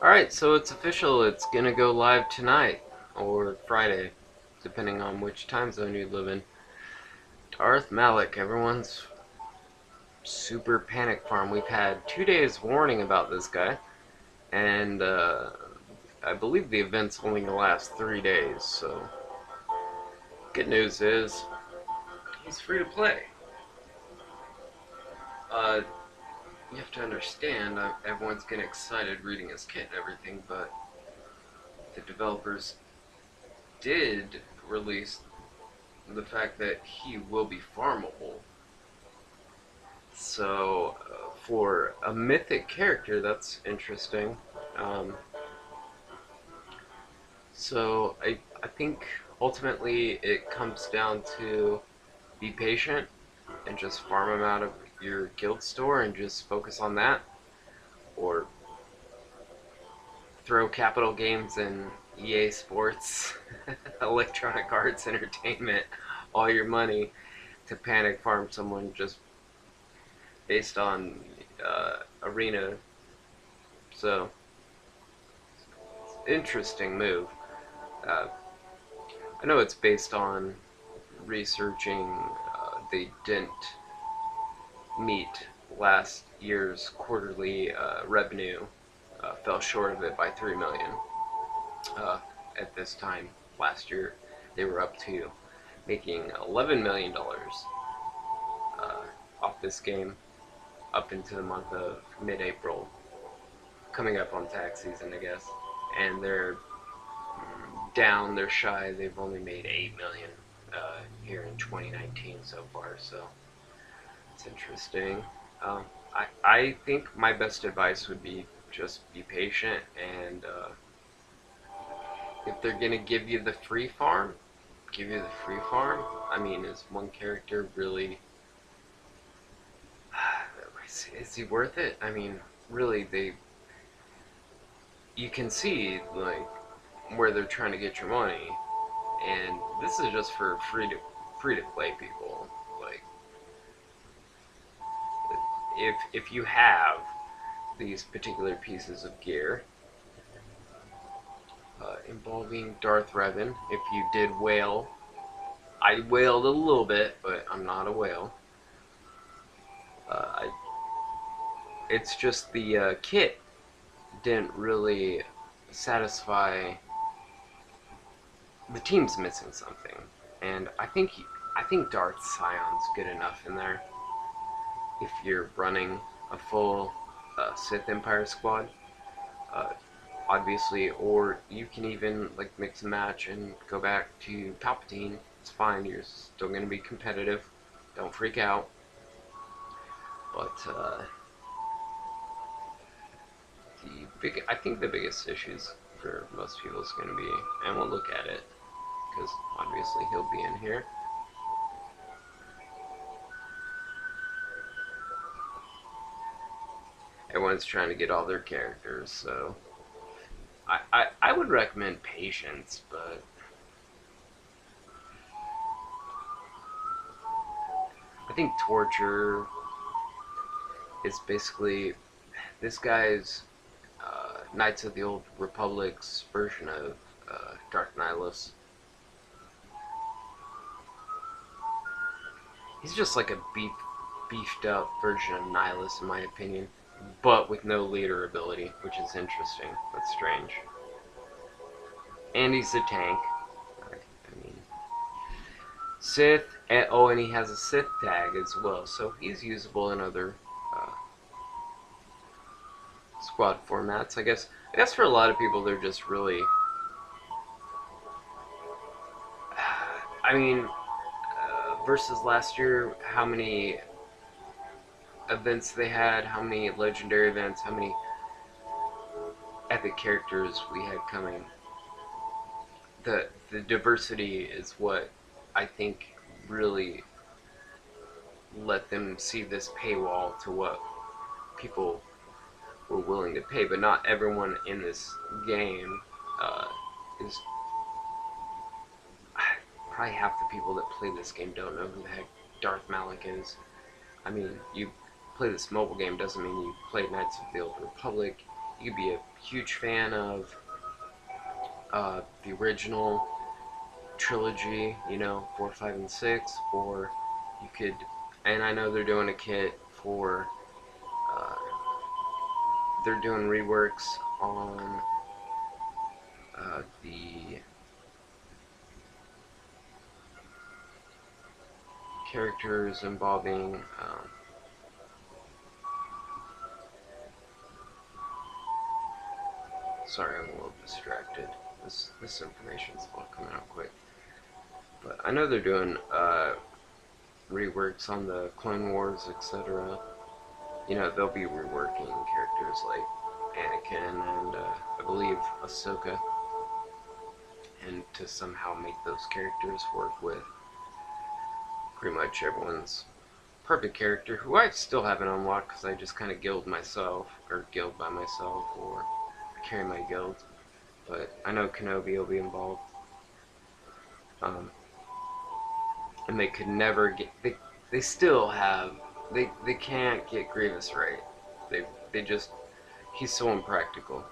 Alright, so it's official. It's gonna go live tonight or Friday, depending on which time zone you live in. Darth Malak, everyone's super panic farm. We've had 2 days warning about this guy, and I believe the event's only gonna last 3 days. So, good news is he's free to play. Uh, you have to understand, everyone's getting excited reading his kit and everything, but the developers did release the fact that he will be farmable. So, for a mythic character, that's interesting. Um, I think ultimately it comes down to be patient and just farm him out of your guild store and just focus on that, or throw Capital Games and EA Sports, Electronic Arts Entertainment, all your money to panic farm someone just based on arena. So, interesting move. Uh, I know it's based on researching. They didn't meet last year's quarterly revenue. Fell short of it by 3 million. At this time last year, they were up to making $11 million off this game up into the month of mid-April, coming up on tax season, I guess. And they're down, they're shy. They've only made 8 million here in 2019 so far, so it's interesting. I think my best advice would be just be patient, and if they're gonna give you the free farm, give you the free farm. I mean, is one character really? Is he worth it? I mean, really, you can see like where they're trying to get your money, and this is just for free to play people. Like, if you have these particular pieces of gear involving Darth Revan, if you did whale, I whaled a little bit, but I'm not a whale. I, it's just the kit didn't really satisfy. The team's missing something, and I think Darth Scion's good enough in there. If you're running a full Sith Empire squad, uh, obviously, or you can even like mix and match and go back to Palpatine. It's fine. You're still going to be competitive. Don't freak out. But I think the biggest issues for most people is going to be, and we'll look at it because obviously he'll be in here. Everyone's trying to get all their characters, so I would recommend patience, but I think torture is basically this guy's Knights of the Old Republic's version of Dark Nihilus. He's just like a beefed up version of Nihilus, in my opinion, but with no leader ability, which is interesting. That's strange. And he's a tank. I mean, Sith, and he has a Sith tag as well, so he's usable in other squad formats. I guess for a lot of people, they're just really. I mean, versus last year, how many events they had, how many legendary events, how many epic characters we had coming. The diversity is what I think really let them see this paywall to what people were willing to pay. But not everyone in this game is. Probably half the people that play this game don't know who the heck Darth Malak is. I mean, you play this mobile game doesn't mean you play Knights of the Old Republic. You could be a huge fan of the original trilogy, you know, 4, 5, and 6, or you could, and I know they're doing a kit for, uh, they're doing reworks on the characters involving, sorry, I'm a little distracted. This information's all coming out quick. But I know they're doing reworks on the Clone Wars, etc. You know, they'll be reworking characters like Anakin and I believe Ahsoka, and to somehow make those characters work with pretty much everyone's perfect character, who I still haven't unlocked because I just kind of guild myself, or guild by myself, or carry my guild. But I know Kenobi will be involved. And they could never get, they still have, they can't get Grievous right. They just, he's so impractical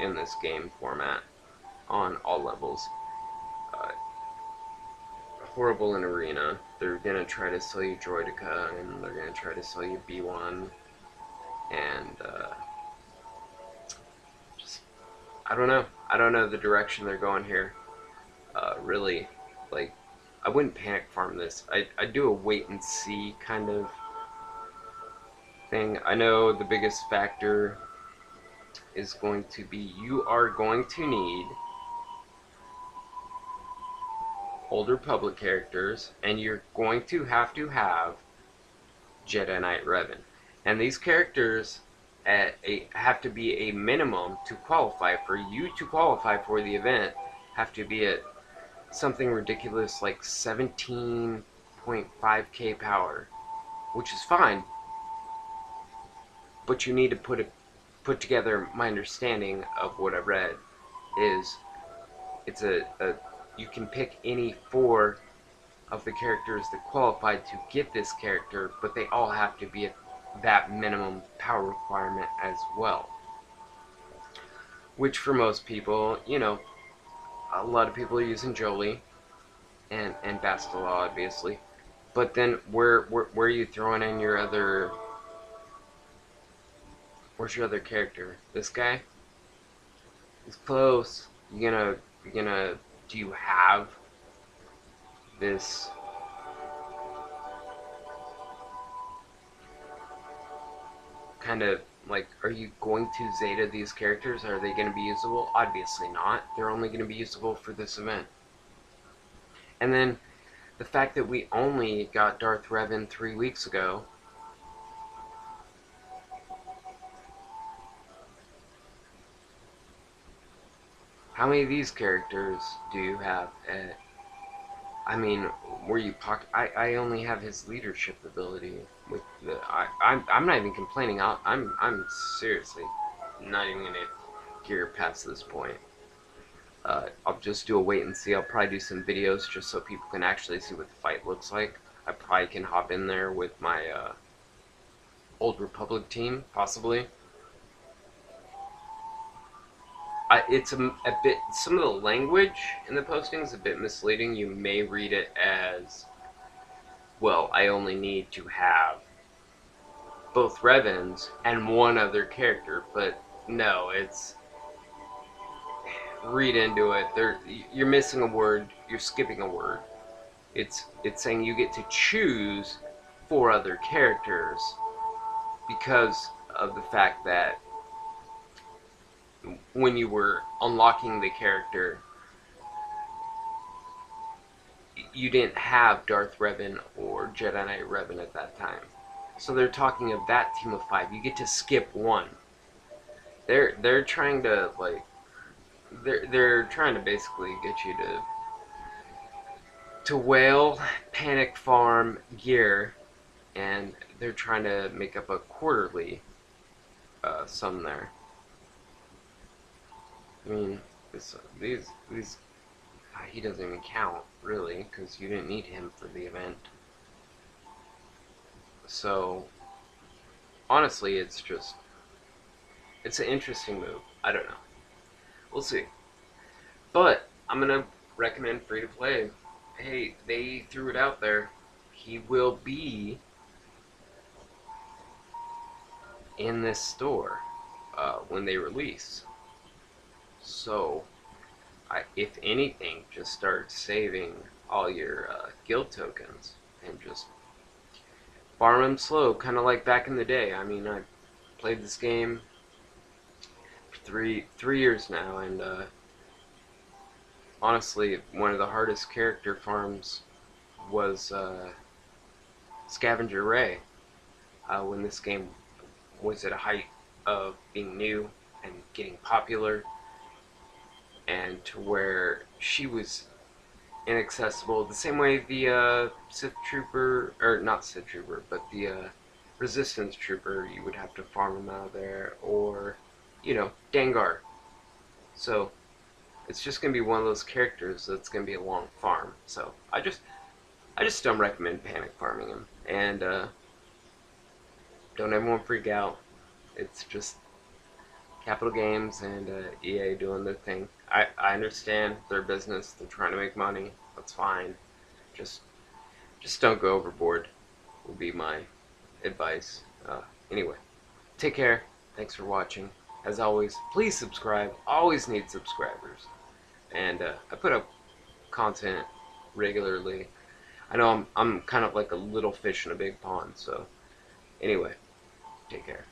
in this game format on all levels. Uh, Horrible in arena. They're gonna try to sell you Droideka, and they're gonna try to sell you B1, and just, I don't know. I don't know the direction they're going here. Really, like, I wouldn't panic farm this. I'd do a wait and see kind of thing. I know the biggest factor is going to be you are going to need Old Republic characters, and you're going to have Jedi Knight Revan. And these characters have to be a minimum to qualify. For you to qualify for the event, have to be at something ridiculous like 17.5k power, which is fine, but you need to put together. My understanding of what I've read is it's a you can pick any 4 of the characters that qualified to get this character, but they all have to be at that minimum power requirement as well. Which for most people, you know, a lot of people are using Jolie and Bastila, obviously. But then where are you throwing in your other? Where's your other character? This guy? He's close. You gonna do you have this kind of, like, are you going to Zeta these characters? Are they going to be usable? Obviously not. They're only going to be usable for this event. And then the fact that we only got Darth Revan 3 weeks ago. How many of these characters do you have? I mean, were you pocket? I only have his leadership ability. With the I'm not even complaining. I'm seriously not even gonna gear past this point. I'll just do a wait and see. I'll probably do some videos just so people can actually see what the fight looks like. I probably can hop in there with my Old Republic team, possibly. It's a bit, some of the language in the posting is a bit misleading. You may read it as, well, I only need to have both Revans and one other character, but no, it's, read into it. You're missing a word, you're skipping a word. It's saying you get to choose 4 other characters because of the fact that when you were unlocking the character, you didn't have Darth Revan or Jedi Knight Revan at that time. So they're talking of that team of 5. You get to skip 1. They're trying to, like, they're trying to basically get you to whale, panic farm gear, and they're trying to make up a quarterly sum there. I mean, these he doesn't even count, really, because you didn't need him for the event. So, honestly, it's just, It's an interesting move. I don't know. We'll see. But I'm gonna recommend free to play. Hey, they threw it out there. He will be in this store when they release. So, if anything, just start saving all your guild tokens and just farm them slow, kind of like back in the day. I mean, I played this game for three years now, and honestly, one of the hardest character farms was Scavenger Ray when this game was at a height of being new and getting popular, and to where she was inaccessible the same way the Sith Trooper, or not Sith Trooper, but the Resistance Trooper, you would have to farm him out of there, or, Dengar. So, it's just going to be one of those characters that's going to be a long farm. So, I just don't recommend panic farming him. And, don't everyone freak out. It's just Capital Games and EA doing their thing. I understand their business. They're trying to make money. That's fine. Just just don't go overboard. Will be my advice. Anyway, take care. Thanks for watching. As always, please subscribe. Always need subscribers. And I put up content regularly. I know I'm kind of like a little fish in a big pond. So anyway, take care.